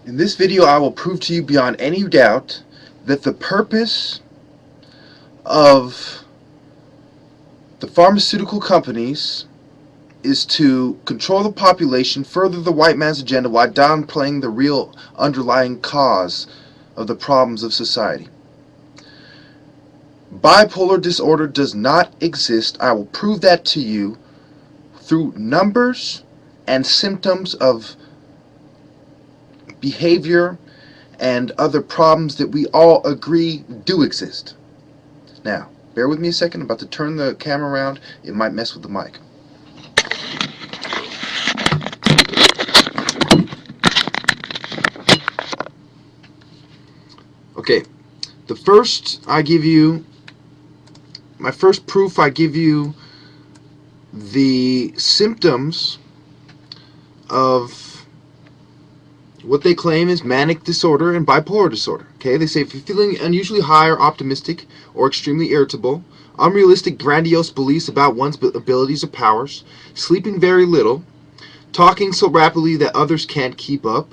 In this video, I will prove to you beyond any doubt that the purpose of the pharmaceutical companies is to control the population, further the white man's agenda while downplaying the real underlying cause of the problems of society. Bipolar disorder does not exist. I will prove that to you through numbers and symptoms of behavior and other problems that we all agree do exist. Now, bear with me a second. I'm about to turn the camera around. It might mess with the mic. Okay, the first I give you, my first proof, I give you the symptoms of what they claim is manic disorder and bipolar disorder. Okay, they say if you're feeling unusually high or optimistic or extremely irritable, unrealistic, grandiose beliefs about one's abilities or powers, sleeping very little, talking so rapidly that others can't keep up.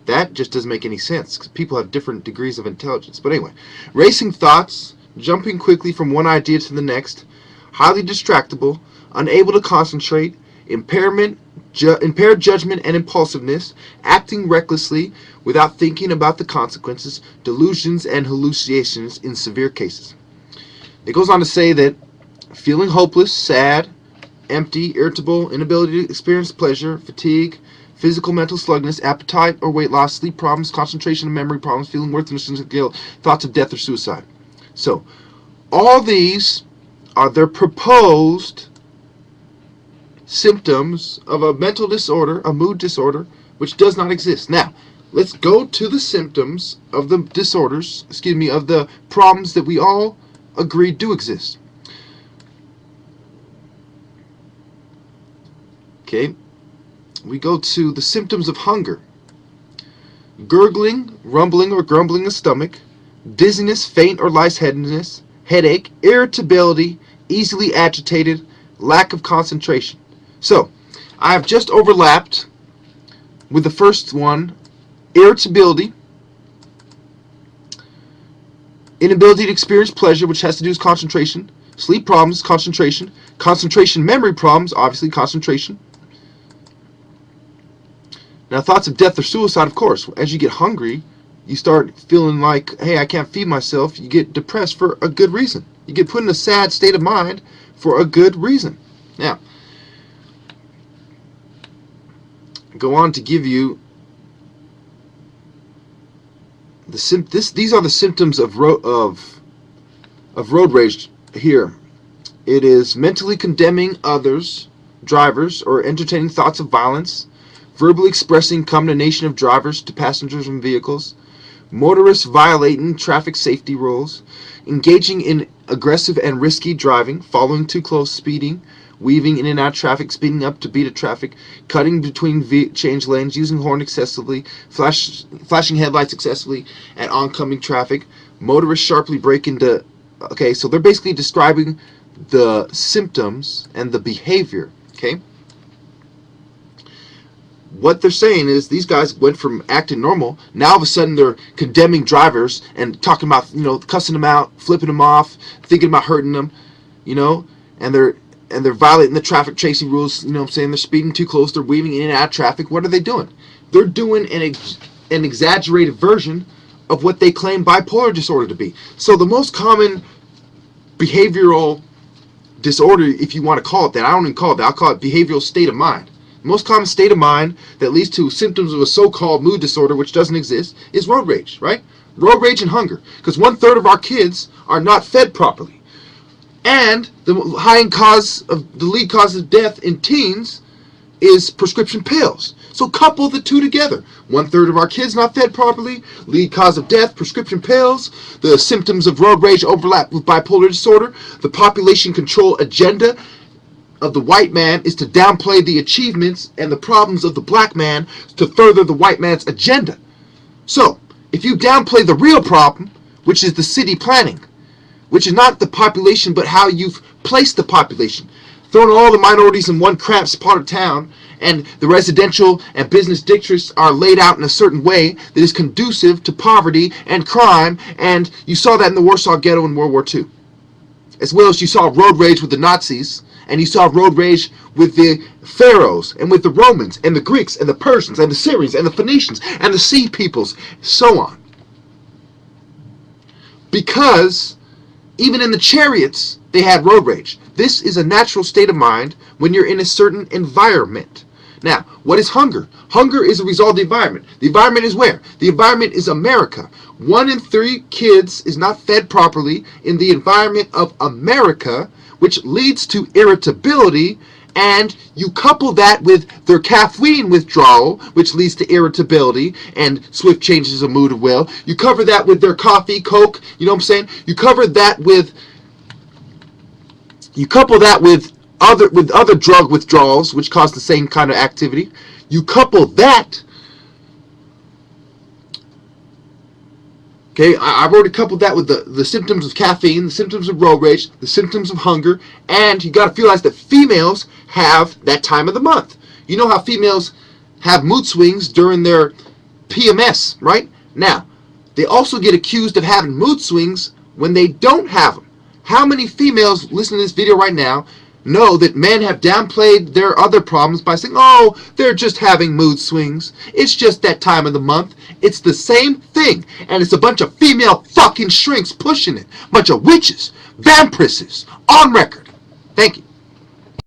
That just doesn't make any sense because people have different degrees of intelligence. But anyway, racing thoughts, jumping quickly from one idea to the next, highly distractible, unable to concentrate, impaired judgment and impulsiveness, acting recklessly without thinking about the consequences, delusions and hallucinations in severe cases. It goes on to say that feeling hopeless, sad, empty, irritable, inability to experience pleasure, fatigue, physical, mental slugness, appetite or weight loss, sleep problems, concentration and memory problems, feeling worthlessness and guilt, thoughts of death or suicide. So, all these are their proposed symptoms of a mental disorder, a mood disorder, which does not exist. Now, let's go to the symptoms of the disorders, of the problems that we all agree do exist. Okay, we go to the symptoms of hunger: gurgling, rumbling or grumbling in the stomach, dizziness, faint or lightheadedness, headache, irritability, easily agitated, lack of concentration. So, I have just overlapped with the first one: irritability, inability to experience pleasure, which has to do with concentration, sleep problems, concentration, memory problems, obviously concentration. Now, thoughts of death or suicide, of course. As you get hungry, you start feeling like, hey, I can't feed myself. You get depressed for a good reason. You get put in a sad state of mind for a good reason. Now, go on to give you these are the symptoms of road rage here. It is mentally condemning others, drivers, or entertaining thoughts of violence, verbally expressing condemnation of drivers to passengers and vehicles, motorists violating traffic safety rules, engaging in aggressive and risky driving, following too close, speeding, weaving in and out of traffic, speeding up to beat a traffic, cutting between change lanes, using horn excessively, flashing headlights excessively at oncoming traffic, motorists sharply brake into... Okay, so they're basically describing the symptoms and the behavior, okay? What they're saying is these guys went from acting normal, now all of a sudden they're condemning drivers and talking about, cussing them out, flipping them off, thinking about hurting them, and they're violating the traffic chasing rules, they're speeding too close, they're weaving in and out of traffic. What are they doing? They're doing an exaggerated version of what they claim bipolar disorder to be. So the most common behavioral disorder, if you want to call it that, I don't even call it that, I'll call it behavioral state of mind. The most common state of mind that leads to symptoms of a so-called mood disorder, which doesn't exist, is road rage, right? Road rage and hunger. Because 1/3 of our kids are not fed properly. And the lead cause of death in teens is prescription pills. So couple the two together. 1/3 of our kids not fed properly, lead cause of death, prescription pills, the symptoms of road rage overlap with bipolar disorder, the population control agenda of the white man is to downplay the achievements and the problems of the black man to further the white man's agenda. So, if you downplay the real problem, which is the city planning, which is not the population but how you've placed the population, throwing all the minorities in one cramped part of town, and the residential and business districts are laid out in a certain way that is conducive to poverty and crime, and you saw that in the Warsaw Ghetto in World War II. As well as you saw road rage with the Nazis, and you saw road rage with the Pharaohs, and with the Romans, and the Greeks, and the Persians, and the Syrians, and the Phoenicians, and the Sea Peoples, so on. Because even in the chariots, they had road rage. This is a natural state of mind when you're in a certain environment. Now, what is hunger? Hunger is a result of the environment. The environment is where? The environment is America. 1 in 3 kids is not fed properly in the environment of America, which leads to irritability, and you couple that with their caffeine withdrawal, which leads to irritability and swift changes of mood of will. You cover that with their coffee, Coke, you know what I'm saying? You couple that with other drug withdrawals, which cause the same kind of activity. You couple that. Okay, I've already coupled that with the symptoms of caffeine, the symptoms of road rage, the symptoms of hunger, and you got to realize that females have that time of the month. You know how females have mood swings during their PMS, right? Now, they also get accused of having mood swings when they don't have them. How many females listening to this video right now know that men have downplayed their other problems by saying, oh, they're just having mood swings. It's just that time of the month. It's the same thing. And it's a bunch of female fucking shrinks pushing it. Bunch of witches, vampiresses, on record. Thank you.